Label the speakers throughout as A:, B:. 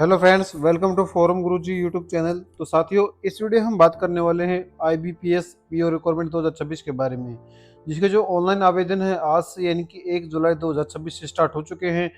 A: Hello friends, welcome to forum Guruji YouTube channel. तो साथियों, इस वीडियो हम बात करने वाले हैं IBPS पीओ रिक्वायरमेंट 2026 के बारे में, जिसके जो ऑनलाइन आवेदन है आज से यानी कि 1 जुलाई 2026 से स्टार्ट हो चुके हैं।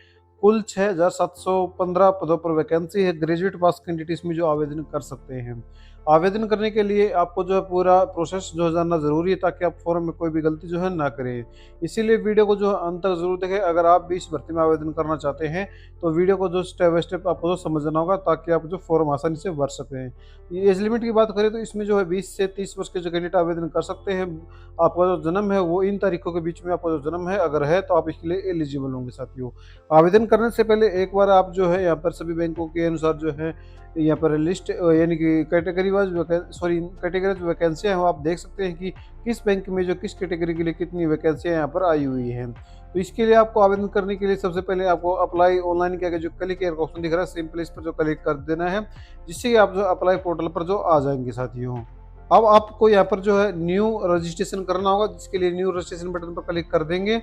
A: कुल 6,715 पदों पर वैकेंसी है। ग्रेजुएट पास कैंडिडेट इसमें जो आवेदन कर सकते हैं। आवेदन करने के लिए आपको जो है पूरा प्रोसेस जो है जानना जरूरी है, ताकि आप फॉर्म में कोई भी गलती जो है ना करें। इसीलिए वीडियो को जो है अंत तक जरूर देखें। अगर आप भी इस भर्ती में आवेदन करना चाहते हैं तो वीडियो को जो स्टेप बाय स्टेप आपको जो समझना होगा, ताकि आप जो फॉर्म आसानी से भर सकें। ये एज लिमिट की बात करें तो इसमें जो है 20 से 30 वर्ष के जो कैंडिडेट आवेदन कर सकते हैं। आपका जो जन्म है वो इन तारीखों के बीच में आपका जो जन्म है अगर है तो आप इसके लिए एलिजिबल होंगे। साथियों, आवेदन करने से पहले एक बार आप जो है यहाँ पर सभी बैंकों के अनुसार जो है यहाँ पर लिस्ट यानी कि कैटेगरी वाइज कैटेगरी वैकेंसियाँ हैं वो आप देख सकते हैं कि किस बैंक में जो किस कैटेगरी के लिए कितनी वैकेंसियाँ यहाँ पर आई हुई हैं। तो इसके लिए आपको आवेदन करने के लिए सबसे पहले आपको अप्लाई ऑनलाइन क्या जो क्लिक का ऑप्शन दिख रहा है, सिंपल इस पर जो क्लिक कर देना है, जिससे कि आप जो अप्लाई पोर्टल पर जो आ जाएंगे। साथियों, अब आपको यहाँ पर जो है न्यू रजिस्ट्रेशन करना होगा, जिसके लिए न्यू रजिस्ट्रेशन बटन पर क्लिक कर देंगे।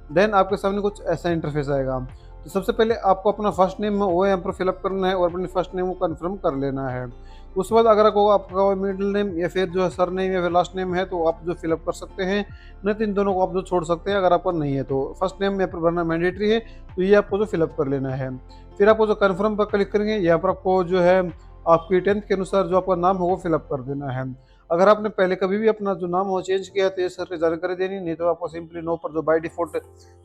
A: देन आपके सामने कुछ ऐसा इंटरफेस आएगा। तो सबसे पहले आपको अपना फर्स्ट नेम है वो यहाँ पर फिलअप करना है और अपनी फर्स्ट नेम को कन्फर्म कर लेना है। उसके बाद अगर आपका मिडिल नेम या फिर जो है सर नेम या फिर लास्ट नेम है तो आप जो फिलअप कर सकते हैं, नहीं तो इन दोनों को आप जो छोड़ सकते हैं अगर आपका नहीं है तो। फर्स्ट नेम यहाँ पर भरना मैंडेटरी है, तो ये आपको जो फिलअप कर लेना है। फिर आपको जो कन्फर्म पर क्लिक करेंगे, यहाँ पर आपको जो है आपकी 10th के अनुसार जो आपका नाम है वो फिलअप कर देना है। अगर आपने पहले कभी भी अपना जो नाम हो चेंज किया तो ये सर की जानकारी देनी, नहीं तो आपको सिंपली नो पर जो बाय डिफॉल्ट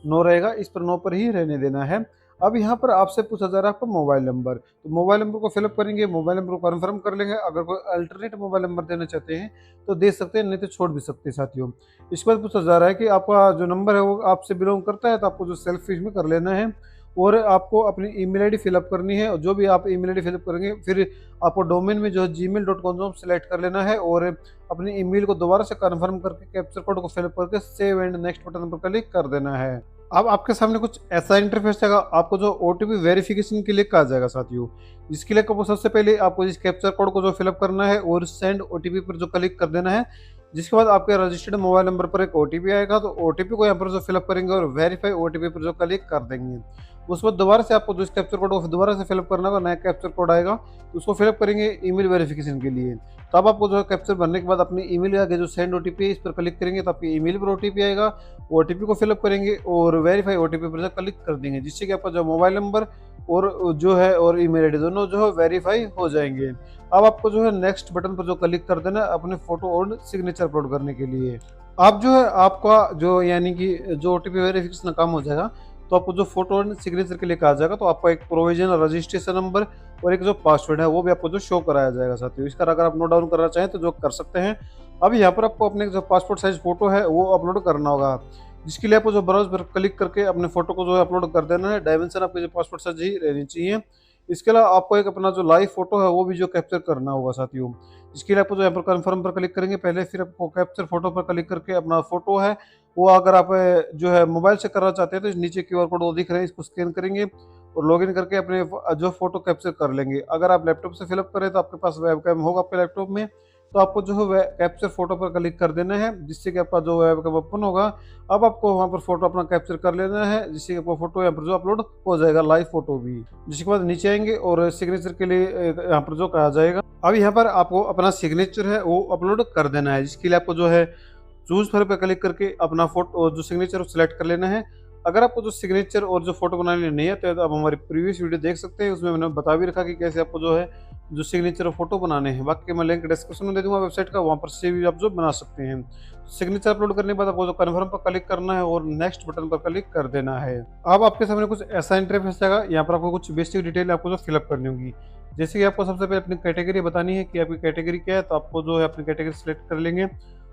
A: नो रहेगा इस पर नो पर ही रहने देना है। अब यहाँ पर आपसे पूछा जा रहा है आपका मोबाइल नंबर, तो मोबाइल नंबर को फिलअप करेंगे, मोबाइल नंबर को कन्फर्म कर लेंगे। अगर कोई अल्टरनेट मोबाइल नंबर देना चाहते हैं तो दे सकते हैं, नहीं तो छोड़ भी सकते हैं। साथियों, इसके बाद पूछा जा रहा है कि आपका जो नंबर है वो आपसे बिलोंग करता है, तो आपको जो सेल्फ फिश में कर लेना है और आपको अपनी ईमेल आईडी फिलअप करनी है। और जो भी आप ईमेल आईडी फिलअप करेंगे फिर आपको डोमेन में जो है gmail.com सेलेक्ट कर लेना है और अपनी ईमेल को दोबारा से कन्फर्म करके कैप्चर कोड को फिलअप करके सेव एंड नेक्स्ट बटन पर क्लिक कर देना है। अब आपके सामने कुछ ऐसा इंटरफेस आएगा, आपको जो OTP वेरिफिकेशन के लिए कहा जाएगा। साथियों, इसके लिए आपको सबसे पहले आपको इस कैप्चर कोड को जो फिलअप करना है और सेंड OTP पर जो क्लिक कर देना है। जिसके बाद आपके रजिस्टर्ड मोबाइल नंबर पर एक OTP आएगा, तो OTP को यहाँ पर जो फिलअप करेंगे और वेरीफाई OTP पर जो क्लिक कर देंगे। उसके बाद दोबारा से आपको जो इस कैप्चर कोड को दोबारा से फिलअप करना होगा, नया कैप्चर कोड आएगा तो उसको फिलअप करेंगे ईमेल वेरिफिकेशन के लिए। तो अब आपको जो है कैप्चर भरने के बाद अपनी ईमेल आगे जो सेंड OTP है इस पर क्लिक करेंगे तो आपकी ईमेल पर OTP आएगा। OTP को फिलअप करेंगे और वेरीफाई OTP पर जो क्लिक कर देंगे, जिससे कि आपका जो मोबाइल नंबर और जो है और ईमेल आईडी दोनों जो है वेरीफाई हो जाएंगे। अब आपको जो है नेक्स्ट बटन पर जो क्लिक कर देना है अपने फोटो और सिग्नेचर अपलोड करने के लिए। आप जो है आपका जो यानी कि जो OTP वेरिफिकेशन काम हो जाएगा तो आपको जो फोटो और सिग्नेचर के लिए कहा जाएगा, तो आपका एक प्रोविजनल रजिस्ट्रेशन नंबर और एक जो पासवर्ड है वो भी आपको जो शो कराया जाएगा। साथियों, इसका अगर आप नोट डाउन करना चाहें तो जो कर सकते हैं। अब यहाँ पर आपको अपने जो पासपोर्ट साइज फोटो है वो अपलोड करना होगा, जिसके लिए आपको जो ब्राउज पर क्लिक करके अपने फोटो को जो है अपलोड कर देना है। डायमेंशन आपके जो पासपोर्ट साइज ही रहनी चाहिए। इसके अलावा आपको एक अपना जो लाइव फोटो है वो भी जो कैप्चर करना होगा। साथियों, इसके लिए आपको जो यहाँ पर कन्फर्म पर क्लिक करेंगे पहले, फिर आपको कैप्चर फोटो पर क्लिक करके अपना फोटो है वो अगर आप जो है मोबाइल से करना चाहते हैं तो नीचे QR कोड वो दिख रहे हैं, इसको स्कैन करेंगे और लॉगिन करके अपने जो फोटो कैप्चर कर लेंगे। अगर आप लैपटॉप से फिलअप करें तो आपके पास वेबकैम होगा आपके लैपटॉप में, तो आपको जो है कैप्चर फोटो पर क्लिक कर देना है, जिससे कि आपका जो वेबकैम ओपन होगा। अब आपको वहाँ पर फोटो अपना कैप्चर कर लेना है, जिससे कि आपका फोटो यहाँ पर जो अपलोड हो जाएगा, लाइव फोटो भी। जिसके बाद नीचे आएंगे और सिग्नेचर के लिए यहाँ पर जो कहा जाएगा, अब यहाँ पर आपको अपना सिग्नेचर है वो अपलोड कर देना है, जिसके लिए आपको जो है चूज पर क्लिक करके अपना फोटो जो सिग्नेचर सेलेक्ट कर लेना है। अगर आपको जो सिग्नेचर और जो फोटो बनाने नहीं आते तो आप हमारी प्रीवियस वीडियो देख सकते हैं, उसमें मैंने बता भी रखा कि कैसे आपको जो है जो सिग्नेचर और फोटो बनाने हैं। बाकी मैं लिंक डिस्क्रिप्शन में दे दूंगा वेबसाइट का, वहाँ पर से भी आप जो बना सकते हैं। सिग्नेचर अपलोड करने के बाद आपको जो कन्फर्म पर क्लिक करना है और नेक्स्ट बटन पर क्लिक कर देना है। अब आपके सामने कुछ ऐसा इंटरफेस आएगा, यहाँ पर आपको कुछ बेसिक डिटेल आपको जो फिलअप करनी होगी। जैसे कि आपको सबसे पहले अपनी कैटेगरी बतानी है कि आपकी कैटेगरी क्या है, तो आपको जो है अपनी कैटेगरी सेलेक्ट कर लेंगे।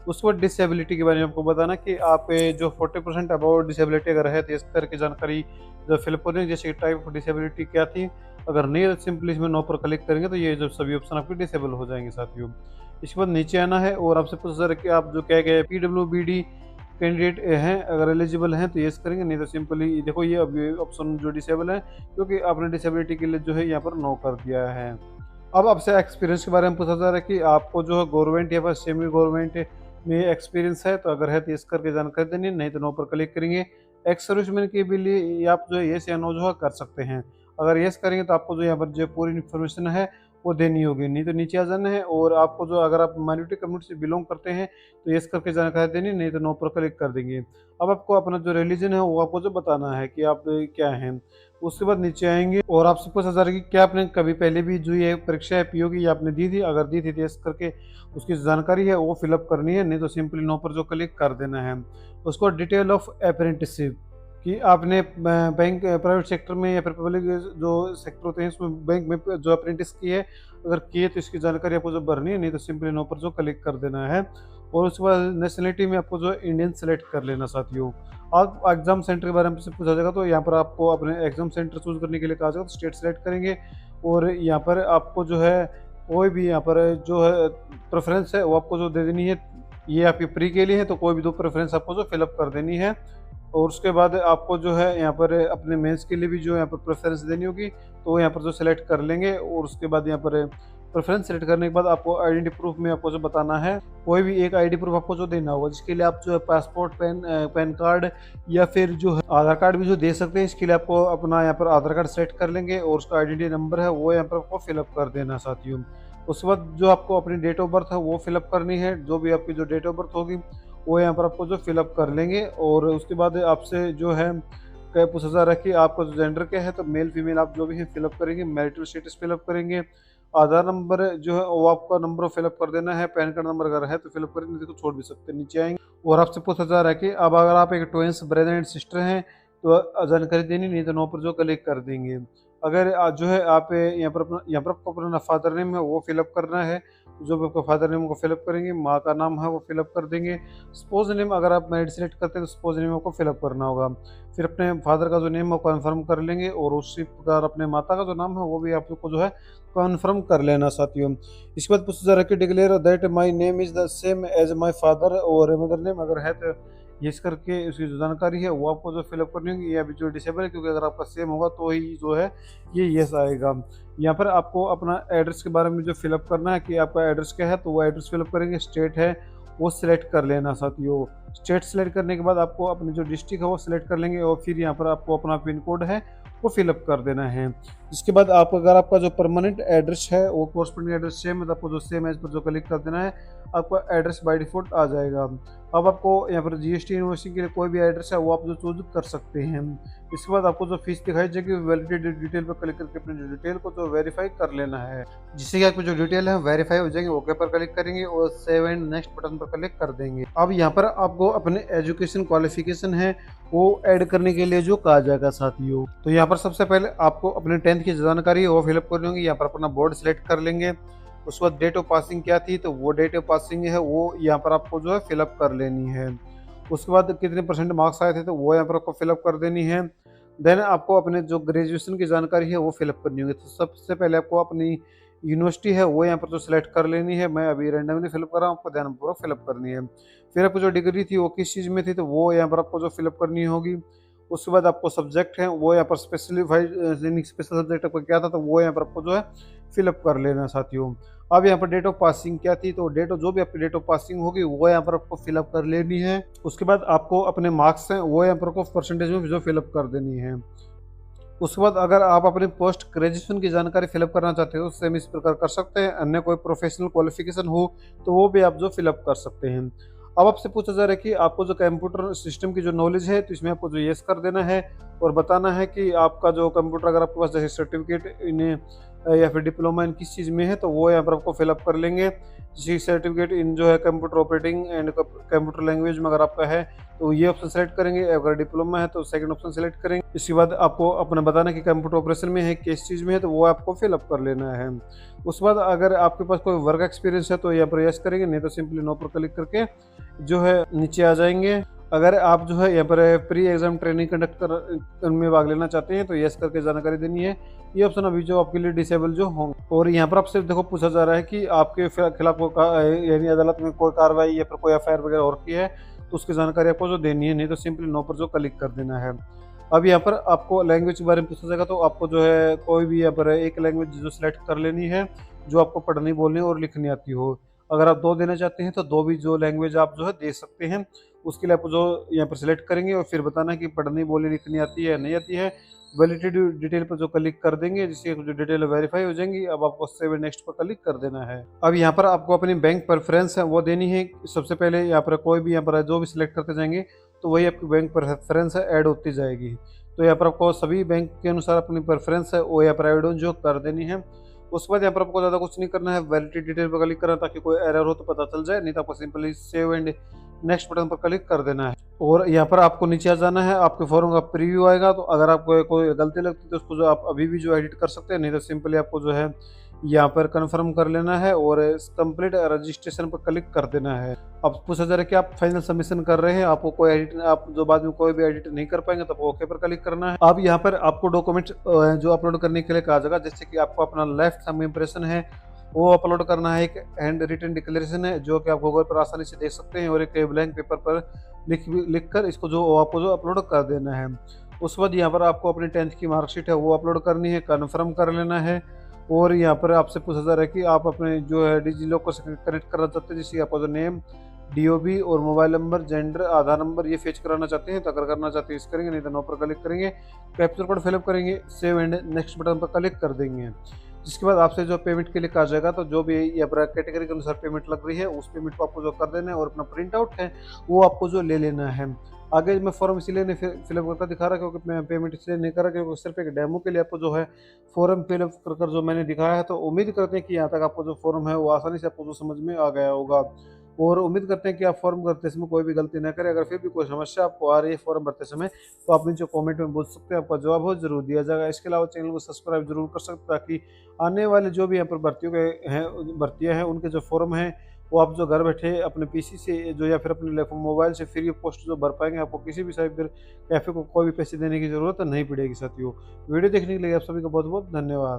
A: उसके बाद डिसेबिलिटी के बारे में आपको बताना कि आप जो 40% अबाउट डिसेबिलिटी अगर है तो इस तरह की जानकारी जो फिलअप करनी है, जैसे कि टाइप ऑफ डिसेबिलिटी क्या थी। अगर नहीं है तो सिंपली इसमें नो पर क्लिक करेंगे तो ये जो सभी ऑप्शन आपके डिसेबल हो जाएंगे। साथियों, इसके बाद नीचे आना है और आपसे पूछा जा रहा है कि आप जो क्या गए PWBD कैंडिडेट हैं, अगर एलिजिबल हैं तो यस करेंगे, नहीं तो सिंपली देखो ये अभी ऑप्शन जो डिसेबल है क्योंकि आपने डिसेबिलिटी के लिए जो है यहाँ पर नो कर दिया है। अब आपसे एक्सपीरियंस के बारे में पूछा जा रहा है कि आपको जो है गवर्नमेंट या फिर सेमी गवर्नमेंट में एक्सपीरियंस है, तो अगर है तो इस करके जानकारी देनी, नहीं तो नो पर क्लिक करेंगे। एक्स सर्विसमैन के भी लिए आप जो है येस या नो जो है कर सकते हैं। अगर येस करेंगे तो आपको जो यहाँ पर जो पूरी इन्फॉर्मेशन है वो देनी होगी, नहीं तो नीचे आ जाना है। और आपको जो अगर आप माइनॉरिटी कम्युनिटी से बिलोंग करते हैं तो येस करके जानकारी देनी, नहीं तो नो पर क्लिक कर देंगे। अब आपको अपना जो रिलीजन है वो आपको जो बताना है कि आप क्या हैं। उसके बाद नीचे आएंगे और आपसे पूछा जा रहा है कि क्या आपने कभी पहले भी जो ये परीक्षा है पीओ की, ये आपने दी थी, अगर दी थी तो येस करके उसकी जानकारी है वो फिलअप करनी है, नहीं तो सिंपली नो पर जो क्लिक कर देना है। उसको डिटेल ऑफ अप्रेंटिसशिप कि आपने बैंक प्राइवेट सेक्टर में या फिर पब्लिक जो सेक्टर होते हैं उसमें बैंक में जो अप्रेंटिस की है, अगर किए तो इसकी जानकारी आपको जो भरनी है, नहीं तो सिंपली नो पर जो क्लिक कर देना है। और उसके बाद नेशनलिटी में आपको जो इंडियन सेलेक्ट कर लेना साथियों। आप एग्जाम सेंटर के बारे में से पूछा जाएगा तो यहाँ पर आपको अपने एग्जाम सेंटर चूज करने के लिए कहा जाएगा, तो स्टेट सेलेक्ट करेंगे। और यहाँ पर आपको जो है कोई भी यहाँ पर जो है प्रेफरेंस है वो आपको जो दे देनी है। ये आपकी प्री के लिए है तो कोई भी दो प्रेफरेंस आपको जो फिलअप कर देनी है। और उसके बाद आपको जो है यहाँ पर अपने मेंस के लिए भी जो यहाँ पर प्रेफरेंस देनी होगी, तो यहाँ पर जो सेलेक्ट कर लेंगे। और उसके बाद यहाँ पर प्रेफरेंस सेलेक्ट करने के बाद आपको आइडेंटिटी प्रूफ में आपको जो बताना है, कोई भी एक आईडी प्रूफ आपको जो देना होगा, जिसके लिए आप जो है पासपोर्ट, पैन कार्ड या फिर जो है आधार कार्ड भी जो दे सकते हैं। इसके लिए आपको अपना यहाँ पर आधार कार्ड सेलेक्ट कर लेंगे और उसका आइडेंटिटी नंबर है वो यहाँ पर आपको फिलअप कर देना साथियों। उसके बाद जो आपको अपनी डेट ऑफ बर्थ है वो फिलअप करनी है, जो भी आपकी जो डेट ऑफ बर्थ होगी वो यहाँ पर आपको जो फिलअप कर लेंगे। और उसके बाद आपसे जो है क्या पूछा जा रहा है कि आपका जो जेंडर क्या है, तो मेल फीमेल आप जो भी है फिलअप करेंगे। मैरिटल स्टेटस फिलअप करेंगे। आधार नंबर जो है वो आपका नंबर फिलअप कर देना है। पैन कार्ड नंबर अगर है तो फिलअप करेंगे, नहीं तो छोड़ भी सकते, नीचे आएंगे। और आपसे पूछा जा रहा है कि अब अगर आप एक ट्विंस ब्रदर एंड सिस्टर हैं तो जानकारी देनी, नहीं तो नो पर जो क्लिक कर देंगे। अगर जो है आप यहाँ पर आपको अपना फादर नेम है वो फिलअप करना है, जो भी आपका फादर नेम को फिलअप करेंगे। माँ का नाम है वो फिलअप कर देंगे। स्पोज नेम अगर आप मैरिड सेलेक्ट करते हैं तो स्पोज नेम आपको फिलअप करना होगा। फिर अपने फादर का जो नेम है वो कन्फर्म कर लेंगे और उसी प्रकार अपने माता का जो नाम है वो भी आपको जो है कन्फर्म कर लेना साथियों। इसके बाद पूछा जा रहा है कि declare that my name is the same as my father और मदर नेम, अगर है तो यस करके उसकी जो जानकारी है वो आपको जो फिलअप करनी होगी। या भी जो डिसेबल है, क्योंकि अगर आपका सेम होगा तो ही जो है ये यस आएगा। यहाँ पर आपको अपना एड्रेस के बारे में जो फिलअप करना है कि आपका एड्रेस क्या है, तो वो एड्रेस फिलअप करेंगे। स्टेट है वो सिलेक्ट कर लेना साथियों। स्टेट सेलेक्ट करने के बाद आपको अपनी जो डिस्ट्रिक्ट है वो सिलेक्ट कर लेंगे और फिर यहाँ पर आपको अपना पिन कोड है वो फिलअप कर देना है। इसके बाद आप अगर आपका जो परमानेंट एड्रेस है वो कोरस्पोंडिंग एड्रेस सेम है तो आपको जो सेम एज पर जो क्लिक कर देना है, आपका एड्रेस बाय डिफॉल्ट आ जाएगा। अब आपको यहाँ पर जीएसटी इनवॉइसिंग के लिए कोई भी एड्रेस है वो आप जो चूज कर सकते हैं। इसके बाद आपको जो फीस दिखाई जाएगी वैलिडिटी डिटेल पर क्लिक करके अपनी डिटेल को जो वेरीफाई कर लेना है, जिससे कि आपकी जो डिटेल है वेरीफाई हो जाएंगे। ओके पर क्लिक करेंगे और सेव एंड नेक्स्ट बटन पर क्लिक कर देंगे। अब यहाँ पर आपको अपने एजुकेशन क्वालिफिकेशन है वो ऐड करने के लिए जो कहा जाएगा साथियों, तो यहाँ पर सबसे पहले आपको अपने 10th की जानकारी है वो फिलअप कर लेंगे। यहाँ पर अपना बोर्ड सेलेक्ट कर लेंगे। उसके बाद डेट ऑफ पासिंग क्या थी, तो वो डेट ऑफ पासिंग है वो यहाँ पर आपको जो है फिलअप कर लेनी है। उसके बाद कितने % मार्क्स आए थे तो वो यहाँ पर आपको फिलअप कर देनी है। देन आपको अपने जो ग्रेजुएशन की जानकारी है वो फिलअप करनी होगी। तो सबसे पहले आपको अपनी यूनिवर्सिटी है वो यहाँ पर जो सिलेक्ट कर लेनी है। मैं अभी रैंडमली फिलअप कर रहा हूँ, आपको ध्यानपूर्वक फिलअप करनी है। फिर आपको जो डिग्री थी वो किस चीज़ में थी, तो वो यहाँ पर आपको जो फिलअप करनी होगी। उसके बाद आपको सब्जेक्ट है वो यहाँ पर स्पेसिफाइड स्पेशल सब्जेक्ट आपका क्या था, तो वो यहाँ पर आपको जो है फिलअप कर लेना साथियों। अब यहाँ पर डेट ऑफ पासिंग क्या थी, तो डेट जो भी आपकी डेट ऑफ पासिंग होगी वो यहाँ पर आपको फिलअप कर लेनी है। उसके बाद आपको अपने मार्क्स हैं वो यहाँ पर आपको परसेंटेज में जो फिलअप कर देनी है। उसके बाद अगर आप अपने पोस्ट ग्रेजुएशन की जानकारी फिलअप करना चाहते हो तो सेम इस प्रकार कर सकते हैं। अन्य कोई प्रोफेशनल क्वालिफिकेशन हो तो वो भी आप जो फिलअप कर सकते हैं। अब आपसे पूछा जा रहा है कि आपको जो कंप्यूटर सिस्टम की जो नॉलेज है तो इसमें आपको जो यस कर देना है और बताना है कि आपका जो कंप्यूटर अगर आपके पास जैसे सर्टिफिकेट इन या फिर डिप्लोमा इन किस चीज़ में है तो वो यहाँ पर आपको फिलअप कर लेंगे। जैसे सर्टिफिकेट इन जो है computer operating and computer language में अगर आपका है तो ये ऑप्शन सेलेक्ट करेंगे। अगर डिप्लोमा है तो सेकंड ऑप्शन सेलेक्ट करेंगे। इसके बाद आपको अपना बताना कि कंप्यूटर ऑपरेशन में है किस चीज़ में है तो वो आपको फिलअप कर लेना है। उसके बाद अगर आपके पास कोई वर्क एक्सपीरियंस है तो यहाँ पर यस करेंगे, नहीं तो सिंपली नो पर क्लिक करके जो है नीचे आ जाएंगे। अगर आप जो है यहाँ पर प्री एग्जाम ट्रेनिंग कंडक्ट कर में भाग लेना चाहते हैं तो यस करके जानकारी देनी है। ये ऑप्शन अभी जो आपके लिए डिसेबल जो होंगे। और यहाँ पर आपसे देखो पूछा जा रहा है कि आपके खिलाफ कोई यानी अदालत में कोई कार्रवाई या फिर कोई एफआईआर वगैरह हो रखी है तो उसकी जानकारी आपको जो देनी है, नहीं तो सिंपली नो पर जो क्लिक कर देना है। अब यहाँ पर आपको लैंग्वेज के बारे में पूछा जाएगा तो आपको जो है कोई भी यहाँ पर एक लैंग्वेज जो सिलेक्ट कर लेनी है जो आपको पढ़नी बोलनी और लिखनी आती हो। अगर आप 2 देना चाहते हैं तो 2 भी जो लैंग्वेज आप जो है दे सकते हैं। उसके लिए आप जो यहाँ पर सिलेक्ट करेंगे और फिर बताना है कि पढ़नी बोलनी लिखनी आती है नहीं आती है। वैलिडिटी डिटेल पर जो क्लिक कर देंगे, जिससे जो डिटेल वेरीफाई हो जाएंगी। अब आपको सेव एंड नेक्स्ट पर क्लिक कर देना है। अब यहाँ पर आपको अपनी बैंक प्रेफरेंस है वो देनी है। सबसे पहले यहाँ पर कोई भी यहाँ पर जो भी सिलेक्ट करते जाएंगे तो वही आपकी बैंक प्रेफरेंस है ऐड होती जाएगी। तो यहाँ पर आपको सभी बैंक के अनुसार अपनी प्रेफरेंस है वो यहाँ पर ऐड ऑन जो कर देनी है। उसके बाद यहाँ पर आपको ज़्यादा कुछ नहीं करना है, वैलिडिटी डिटेल पर क्लिक करना है ताकि कोई एरर हो तो पता चल जाए, नहीं तो आपको simply save and next button पर क्लिक कर देना है। और यहाँ पर आपको नीचे आ जाना है, आपके फॉर्म का प्रीव्यू आएगा। तो अगर आपको कोई गलती लगती है तो उसको जो आप अभी भी जो एडिट कर सकते हैं, नहीं तो सिंपली आपको जो है यहाँ पर कंफर्म कर लेना है और कंप्लीट रजिस्ट्रेशन पर क्लिक कर देना है। अब पूछा जा रहा है कि आप फाइनल सबमिशन कर रहे हैं, आपको कोई एडिट, आप जो बाद में कोई भी एडिट नहीं कर पाएंगे तो ओके पर क्लिक करना है। अब यहाँ पर आपको डॉक्यूमेंट जो अपलोड करने के लिए कहा जाएगा, जैसे कि आपको अपना लेफ्ट थंब इम्प्रेशन है वो अपलोड करना है, एक हैंड रिटन डिक्लेरेशन है जो कि आप गूगल पर आसानी से देख सकते हैं, और एक ब्लैंक पेपर पर लिख कर इसको जो आपको जो अपलोड कर देना है। उसके बाद यहाँ पर आपको अपनी 10th की मार्कशीट है वो अपलोड करनी है, कन्फर्म कर लेना है। और यहाँ पर आपसे पूछा जा रहा है कि आप अपने जो है डिजी लॉकर से कनेक्ट करना चाहते हैं, जिससे आपका जो नेम, डीओबी और मोबाइल नंबर, जेंडर, आधार नंबर ये फेच कराना चाहते हैं। तो अगर करना चाहते हैं इस करेंगे, नहीं तो नो पर क्लिक करेंगे, कैप्चर कोड फिलअप करेंगे, सेव एंड नेक्स्ट बटन पर क्लिक कर देंगे। जिसके बाद आपसे जो पेमेंट के लिए कहा जाएगा, तो जो भी ये कैटेगरी के अनुसार पेमेंट लग रही है उस पेमेंट को आपको जो कर देना है, और अपना प्रिंट आउट है वो आपको जो ले लेना है। आगे मैं फॉर्म इसीलिए नहीं फिलअप करके दिखा रहा क्योंकि मैं पेमेंट इसलिए नहीं कर रहा क्योंकि सिर्फ एक डेमो के लिए आपको जो है फॉर्म फिलअप कर जो मैंने दिखाया है। तो उम्मीद करते हैं कि यहाँ तक आपको जो फॉर्म है वो आसानी से आपको जो समझ में आ गया होगा, और उम्मीद करते हैं कि आप फॉर्म भरते समय कोई भी गलती ना करें। अगर फिर भी कोई समस्या आपको आ रही है फॉर्म भरते समय तो आप नीचे कमेंट में पूछ सकते हैं, आपका जवाब हो जरूर दिया जाएगा। इसके अलावा चैनल को सब्सक्राइब जरूर कर सकते हैं ताकि आने वाले जो भी यहाँ पर भर्तियाँ हैं उनके जो फॉर्म हैं वो आप जो घर बैठे अपने पीसी से जो या फिर अपने मोबाइल से फ्री ऑफ कॉस्ट जो भर पाएंगे। आपको किसी भी साइबर कैफे को कोई भी पैसे देने की जरूरत नहीं पड़ेगी। साथियों, वीडियो देखने के लिए आप सभी का बहुत बहुत धन्यवाद।